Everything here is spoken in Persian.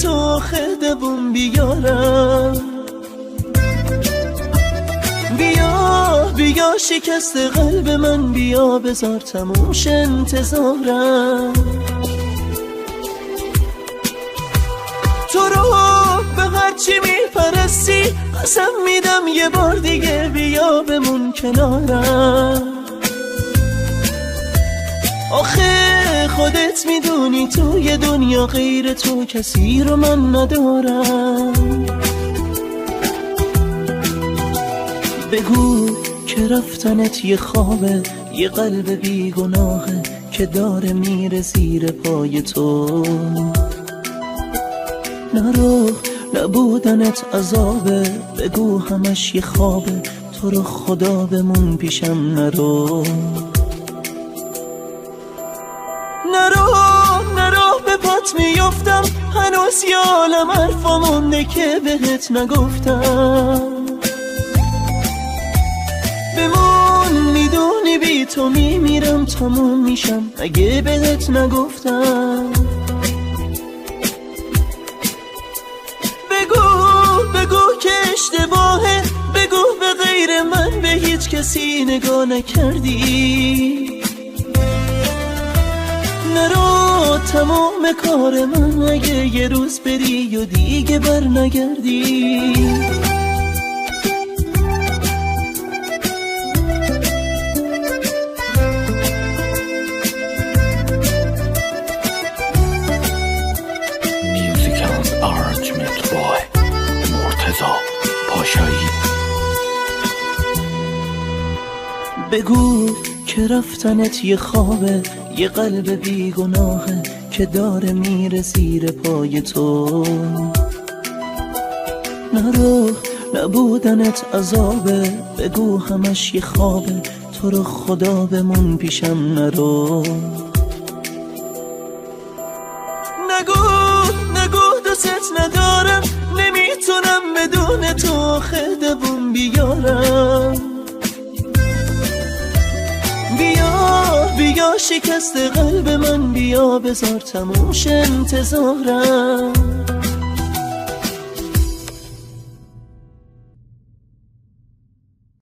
تو خدبون بیارم. بیا شکست قلب من، بیا بذار تموش انتظارم. تو رو به هرچی میپرستی قسم میدم یه بار دیگه بیا بمون کنارم. آخه خودت میدونی توی دنیا غیر تو کسی رو من ندارم. بگو که رفتنت یه خوابه، یه قلب بیگناهه که داره میره زیر پای تو. نرو نبودنت عذابه، بگو همش یه خوابه، تو رو خدا بمون پیشم نرو. نرو به پات میفتم، هنوز یه عالم حرفا مونده که بهت نگفتم. بمون میدونی بی تو میمیرم، تموم میشم اگه بهت نگفتم. بگو که اشتباهه، بگو به غیر من به هیچ کسی نگاه نکردی. نرو تمام کار من اگه یه روز بری و دیگه بر نگردی. بگو که رفتنت یه خوابه، یه قلب بیگناهه که داره میره زیر پای تو. نرو نبودنت عذابه، بگو همش یه خوابه، تو رو خدا بمون پیشم نرو. نگو دوست ندارم، نمیتونم بدون تو خدبون بیارم. بیا شکست قلب من، بیا بذار تموش انتظارم.